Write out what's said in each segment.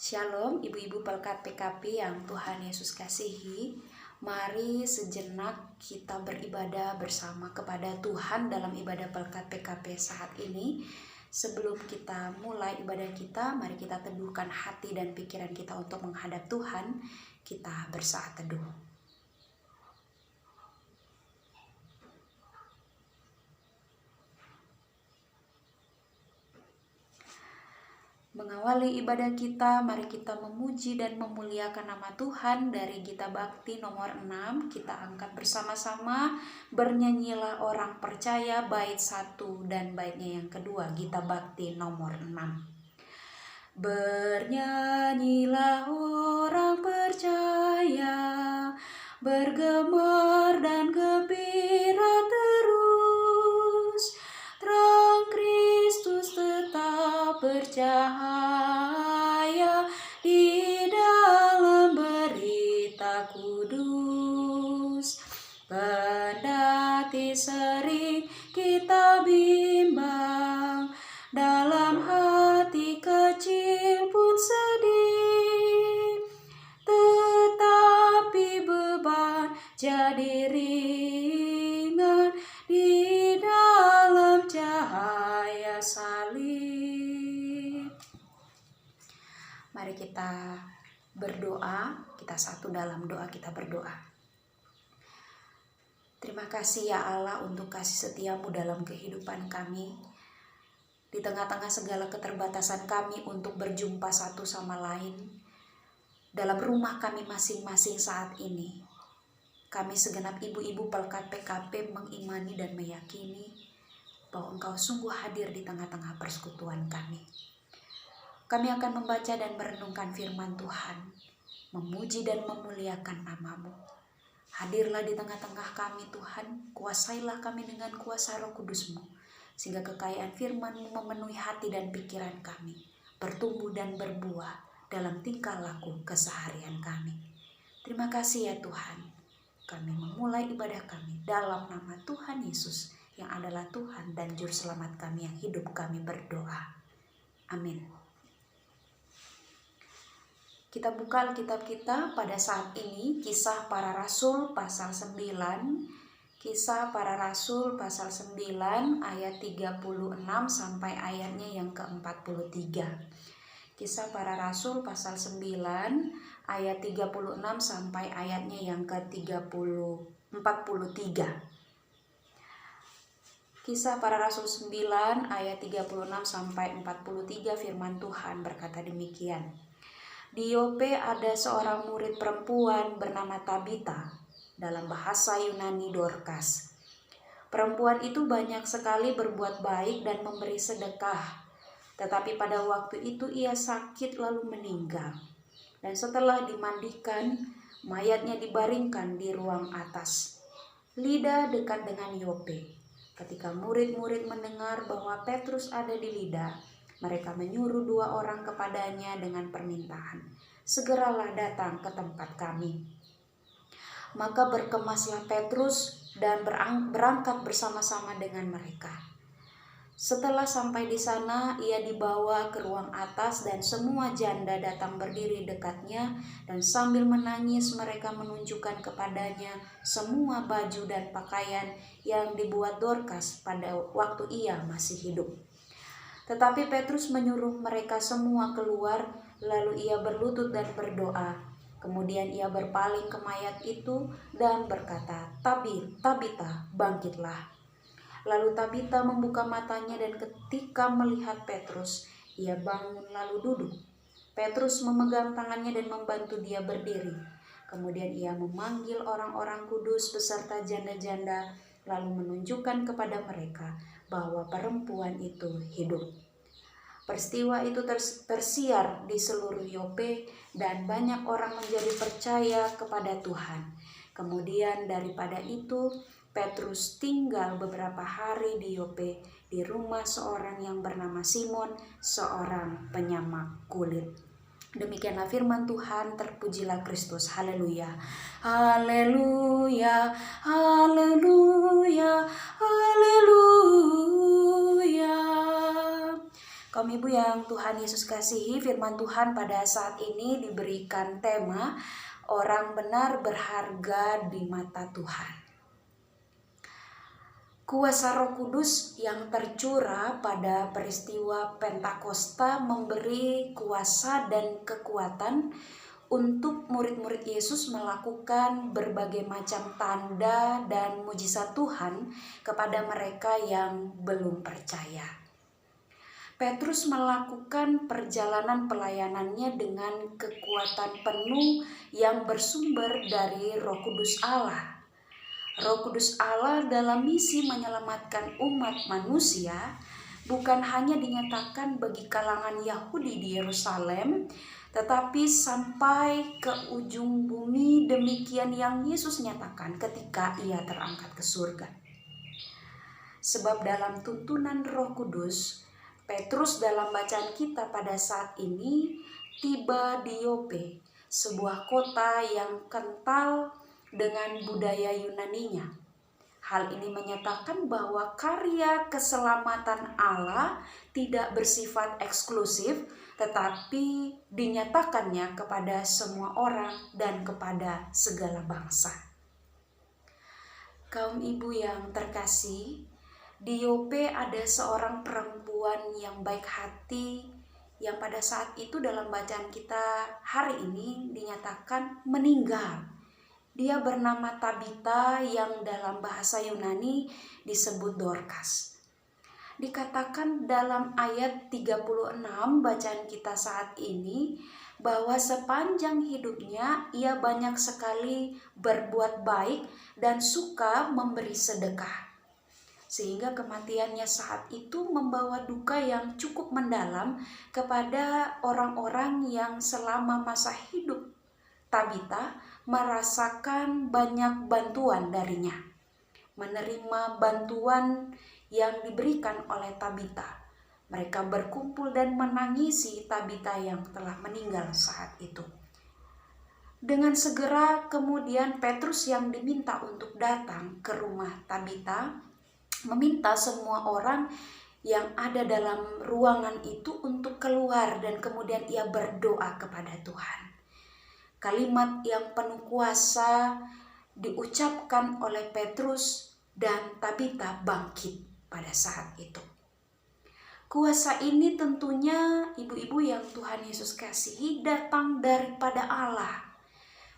Shalom ibu-ibu pelkat PKP yang Tuhan Yesus kasihi. Mari sejenak kita beribadah bersama kepada Tuhan dalam ibadah pelkat PKP saat ini. Sebelum kita mulai ibadah kita, mari kita teduhkan hati dan pikiran kita untuk menghadap Tuhan. Kita bersaat teduh. Mengawali ibadah kita, mari kita memuji dan memuliakan nama Tuhan. Dari Gita Bakti nomor 6, kita angkat bersama-sama. Bernyanyilah orang percaya, bait 1 dan baitnya yang kedua, Gita Bakti nomor 6. Bernyanyilah orang percaya, bergemar dan gembira terus, terang Kristus tetap bercahaya di dalam berita kudus. Kendati sering kita bimbang, dalam hati kecil pun sedih, tetapi beban jadi ringan di dalam cahaya salib. Mari kita berdoa, kita satu dalam doa, kita berdoa. Terima kasih ya Allah untuk kasih setiamu dalam kehidupan kami. Di tengah-tengah segala keterbatasan kami untuk berjumpa satu sama lain dalam rumah kami masing-masing saat ini, kami segenap ibu-ibu pelkat PKP mengimani dan meyakini bahwa Engkau sungguh hadir di tengah-tengah persekutuan kami. Kami akan membaca dan merenungkan firman Tuhan, memuji dan memuliakan nama-Mu. Hadirlah di tengah-tengah kami Tuhan, kuasailah kami dengan kuasa Roh Kudus-Mu, sehingga kekayaan firman-Mu memenuhi hati dan pikiran kami, bertumbuh dan berbuah dalam tingkah laku keseharian kami. Terima kasih ya Tuhan, kami memulai ibadah kami dalam nama Tuhan Yesus yang adalah Tuhan dan Juru Selamat kami yang hidup, kami berdoa. Amin. Kita buka Alkitab kita pada saat ini, Kisah Para Rasul pasal 9. Kisah Para Rasul pasal 9 ayat 36 sampai ayatnya yang ke-43. Kisah Para Rasul pasal 9 ayat 36 sampai ayatnya yang ke-43. Kisah Para Rasul 9 ayat 36 sampai 43, firman Tuhan berkata demikian. Di Yope ada seorang murid perempuan bernama Tabita, dalam bahasa Yunani Dorcas. Perempuan itu banyak sekali berbuat baik dan memberi sedekah, tetapi pada waktu itu ia sakit lalu meninggal. Dan setelah dimandikan, mayatnya dibaringkan di ruang atas. Lida dekat dengan Yope. Ketika murid-murid mendengar bahwa Petrus ada di Lida, mereka menyuruh 2 orang kepadanya dengan permintaan, segeralah datang ke tempat kami. Maka berkemaslah Petrus dan berangkat bersama-sama dengan mereka. Setelah sampai di sana, ia dibawa ke ruang atas dan semua janda datang berdiri dekatnya, dan sambil menangis mereka menunjukkan kepadanya semua baju dan pakaian yang dibuat Dorcas pada waktu ia masih hidup. Tetapi Petrus menyuruh mereka semua keluar, lalu ia berlutut dan berdoa. Kemudian ia berpaling ke mayat itu dan berkata, Tabita, bangkitlah. Lalu Tabita membuka matanya dan ketika melihat Petrus, ia bangun lalu duduk. Petrus memegang tangannya dan membantu dia berdiri. Kemudian ia memanggil orang-orang kudus beserta janda-janda, lalu menunjukkan kepada mereka bahwa perempuan itu hidup. Peristiwa itu tersiar di seluruh Yope dan banyak orang menjadi percaya kepada Tuhan. Kemudian daripada itu, Petrus tinggal beberapa hari di Yope di rumah seorang yang bernama Simon, seorang penyamak kulit. Demikianlah firman Tuhan, terpujilah Kristus. Haleluya. Haleluya. Haleluya. Haleluya. Kaum ibu yang Tuhan Yesus kasihi, firman Tuhan pada saat ini diberikan tema orang benar berharga di mata Tuhan. Kuasa Roh Kudus yang tercurah pada peristiwa Pentakosta memberi kuasa dan kekuatan untuk murid-murid Yesus melakukan berbagai macam tanda dan mujizat Tuhan kepada mereka yang belum percaya. Petrus melakukan perjalanan pelayanannya dengan kekuatan penuh yang bersumber dari Roh Kudus Allah. Roh Kudus Allah dalam misi menyelamatkan umat manusia bukan hanya dinyatakan bagi kalangan Yahudi di Yerusalem, tetapi sampai ke ujung bumi, demikian yang Yesus nyatakan ketika ia terangkat ke surga. Sebab dalam tuntunan Roh Kudus, Petrus dalam bacaan kita pada saat ini tiba di Yope, sebuah kota yang kental dengan budaya Yunaninya. Hal ini menyatakan bahwa karya keselamatan Allah tidak bersifat eksklusif, tetapi dinyatakannya kepada semua orang dan kepada segala bangsa. Kaum ibu yang terkasih, di Yope ada seorang perempuan yang baik hati yang pada saat itu dalam bacaan kita hari ini dinyatakan meninggal. Dia bernama Tabita yang dalam bahasa Yunani disebut Dorcas. Dikatakan dalam ayat 36 bacaan kita saat ini bahwa sepanjang hidupnya ia banyak sekali berbuat baik dan suka memberi sedekah. Sehingga kematiannya saat itu membawa duka yang cukup mendalam kepada orang-orang yang selama masa hidup Tabita merasakan banyak bantuan darinya. Menerima bantuan yang diberikan oleh Tabita. Mereka berkumpul dan menangisi Tabita yang telah meninggal saat itu. Dengan segera kemudian Petrus yang diminta untuk datang ke rumah Tabita meminta semua orang yang ada dalam ruangan itu untuk keluar dan kemudian ia berdoa kepada Tuhan. Kalimat yang penuh kuasa diucapkan oleh Petrus dan Tabita bangkit pada saat itu. Kuasa ini tentunya ibu-ibu yang Tuhan Yesus kasihi datang daripada Allah.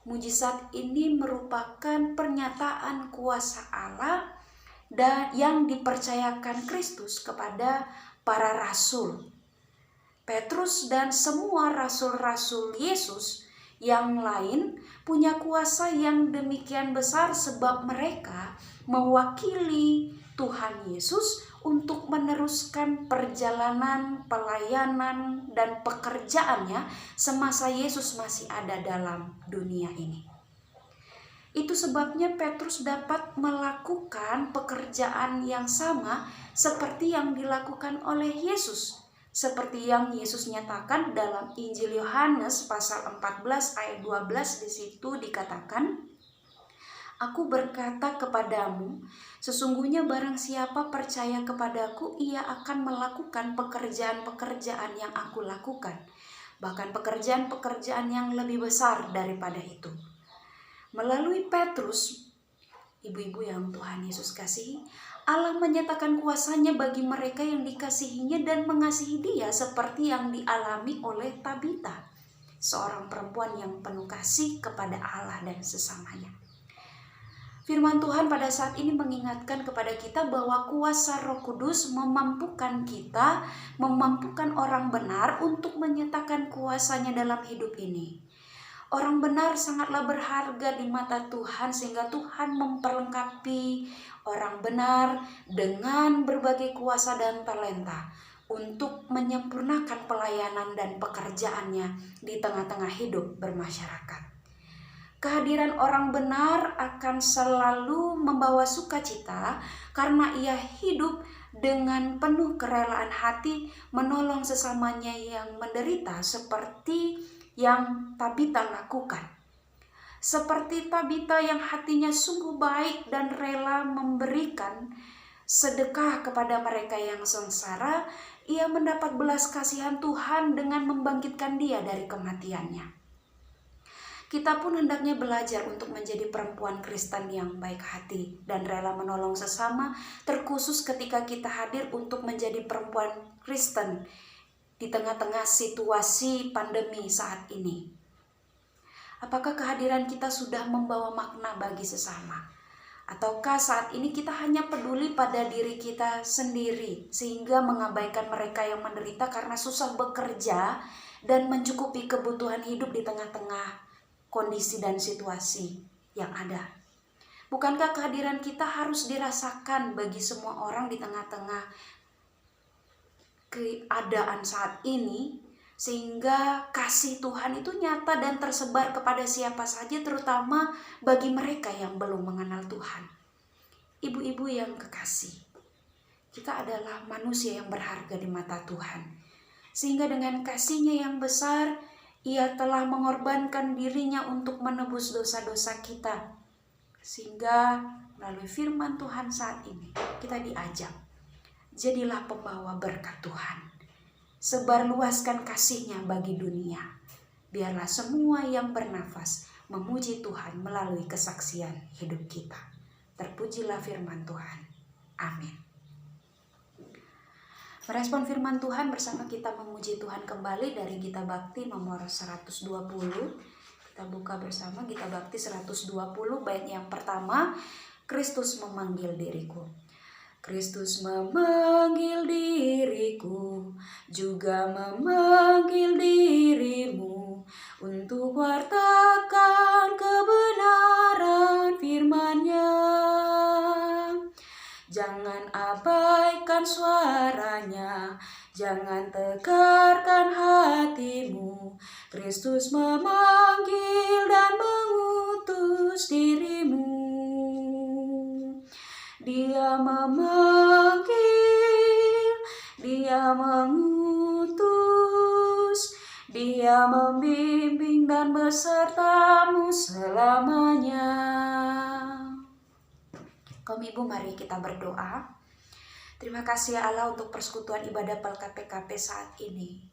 Mujizat ini merupakan pernyataan kuasa Allah dan yang dipercayakan Kristus kepada para rasul. Petrus dan semua rasul-rasul Yesus yang lain punya kuasa yang demikian besar sebab mereka mewakili Tuhan Yesus untuk meneruskan perjalanan, pelayanan, dan pekerjaannya semasa Yesus masih ada dalam dunia ini. Itu sebabnya Petrus dapat melakukan pekerjaan yang sama seperti yang dilakukan oleh Yesus. Seperti yang Yesus nyatakan dalam Injil Yohanes pasal 14 ayat 12 di situ dikatakan, "Aku berkata kepadamu, sesungguhnya barang siapa percaya kepadaku, ia akan melakukan pekerjaan-pekerjaan yang aku lakukan. Bahkan pekerjaan-pekerjaan yang lebih besar daripada itu." Melalui Petrus, ibu-ibu yang Tuhan Yesus kasihi, Allah menyatakan kuasanya bagi mereka yang dikasihinya dan mengasihi dia seperti yang dialami oleh Tabita, seorang perempuan yang penuh kasih kepada Allah dan sesamanya. Firman Tuhan pada saat ini mengingatkan kepada kita bahwa kuasa Roh Kudus memampukan kita, memampukan orang benar untuk menyatakan kuasanya dalam hidup ini. Orang benar sangatlah berharga di mata Tuhan sehingga Tuhan memperlengkapi orang benar dengan berbagai kuasa dan talenta untuk menyempurnakan pelayanan dan pekerjaannya di tengah-tengah hidup bermasyarakat. Kehadiran orang benar akan selalu membawa sukacita karena ia hidup dengan penuh kerelaan hati menolong sesamanya yang menderita seperti yang Tabita lakukan. Seperti Tabita yang hatinya sungguh baik dan rela memberikan sedekah kepada mereka yang sengsara, ia mendapat belas kasihan Tuhan dengan membangkitkan dia dari kematiannya. Kita pun hendaknya belajar untuk menjadi perempuan Kristen yang baik hati dan rela menolong sesama, terkhusus ketika kita hadir untuk menjadi perempuan Kristen di tengah-tengah situasi pandemi saat ini. Apakah kehadiran kita sudah membawa makna bagi sesama? Ataukah saat ini kita hanya peduli pada diri kita sendiri sehingga mengabaikan mereka yang menderita karena susah bekerja dan mencukupi kebutuhan hidup di tengah-tengah kondisi dan situasi yang ada? Bukankah kehadiran kita harus dirasakan bagi semua orang di tengah-tengah keadaan saat ini, sehingga kasih Tuhan itu nyata dan tersebar kepada siapa saja, terutama bagi mereka yang belum mengenal Tuhan. Ibu-ibu yang kekasih, kita adalah manusia yang berharga di mata Tuhan, sehingga dengan kasih-Nya yang besar, Ia telah mengorbankan diri-Nya untuk menebus dosa-dosa kita. Sehingga melalui firman Tuhan saat ini, kita diajak, jadilah pembawa berkat Tuhan. Sebarluaskan kasih-Nya bagi dunia. Biarlah semua yang bernafas memuji Tuhan melalui kesaksian hidup kita. Terpujilah firman Tuhan. Amin. Merespon firman Tuhan bersama kita memuji Tuhan kembali dari Gita Bakti nomor 120. Kita buka bersama Gita Bakti 120 bait yang pertama, Kristus memanggil diriku. Kristus memanggil diriku, juga memanggil dirimu, untuk wartakan kebenaran firman-Nya. Jangan abaikan suaranya, jangan tegarkan hatimu. Kristus memanggil dan mengutus dirimu. Dia memanggil, Dia mengutus, Dia membimbing dan besertamu selamanya. Kaum ibu, mari kita berdoa. Terima kasih ya Allah untuk persekutuan ibadah PKPKP saat ini.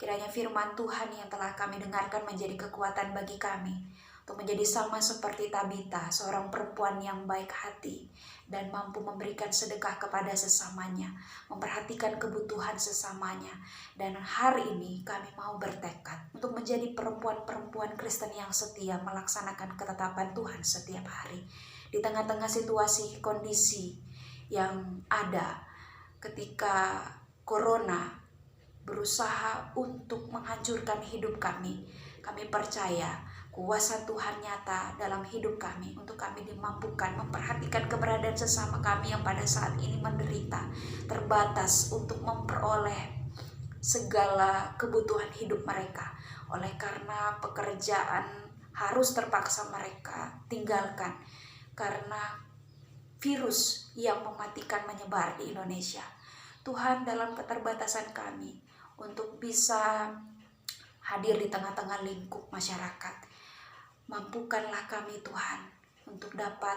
Kiranya firman Tuhan yang telah kami dengarkan menjadi kekuatan bagi kami untuk menjadi sama seperti Tabita, seorang perempuan yang baik hati dan mampu memberikan sedekah kepada sesamanya, memperhatikan kebutuhan sesamanya. Dan hari ini kami mau bertekad untuk menjadi perempuan-perempuan Kristen yang setia melaksanakan ketetapan Tuhan setiap hari. Di tengah-tengah situasi kondisi yang ada ketika corona berusaha untuk menghancurkan hidup kami percaya kuasa Tuhan nyata dalam hidup kami untuk kami dimampukan memperhatikan keberadaan sesama kami yang pada saat ini menderita, terbatas untuk memperoleh segala kebutuhan hidup mereka. Oleh karena pekerjaan harus terpaksa mereka tinggalkan karena virus yang mematikan menyebar di Indonesia. Tuhan, dalam keterbatasan kami untuk bisa hadir di tengah-tengah lingkup masyarakat, mampukanlah kami Tuhan untuk dapat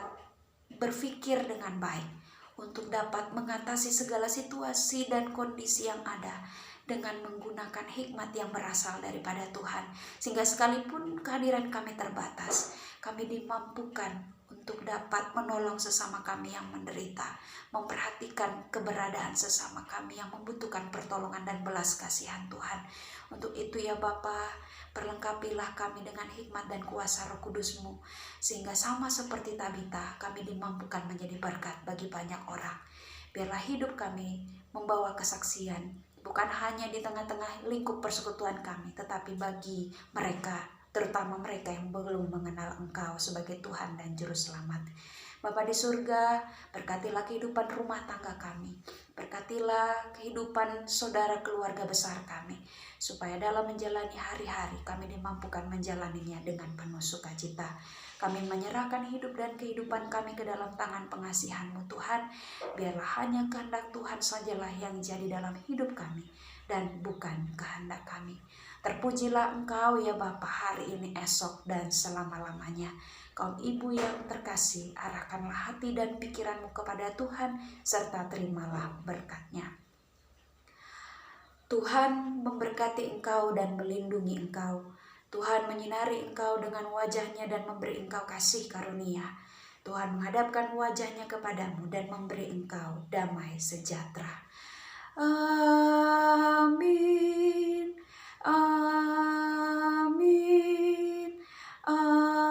berpikir dengan baik, untuk dapat mengatasi segala situasi dan kondisi yang ada dengan menggunakan hikmat yang berasal daripada Tuhan. Sehingga sekalipun kehadiran kami terbatas, kami dimampukan untuk dapat menolong sesama kami yang menderita, memperhatikan keberadaan sesama kami yang membutuhkan pertolongan dan belas kasihan Tuhan. Untuk itu ya Bapa, perlengkapilah kami dengan hikmat dan kuasa Roh Kudus-Mu, sehingga sama seperti Tabita, kami dimampukan menjadi berkat bagi banyak orang. Biarlah hidup kami membawa kesaksian, bukan hanya di tengah-tengah lingkup persekutuan kami, tetapi bagi mereka, terutama mereka yang belum mengenal Engkau sebagai Tuhan dan Juru Selamat. Bapa di surga, berkatilah kehidupan rumah tangga kami, berkatilah kehidupan saudara keluarga besar kami, supaya dalam menjalani hari-hari kami dimampukan menjalaninya dengan penuh sukacita. Kami menyerahkan hidup dan kehidupan kami ke dalam tangan pengasihan-Mu Tuhan. Biarlah hanya kehendak Tuhan sajalah yang jadi dalam hidup kami dan bukan kehendak kami. Terpujilah Engkau ya Bapa hari ini, esok, dan selama-lamanya. Kau Ibu yang terkasih, arahkanlah hati dan pikiranmu kepada Tuhan, serta terimalah berkat-Nya. Tuhan memberkati engkau dan melindungi engkau. Tuhan menyinari engkau dengan wajah-Nya dan memberi engkau kasih karunia. Tuhan menghadapkan wajah-Nya kepadamu dan memberi engkau damai sejahtera. Amin. Amin. Amin.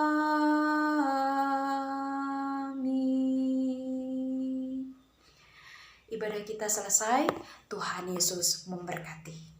Ibadah kita selesai. Tuhan Yesus memberkati.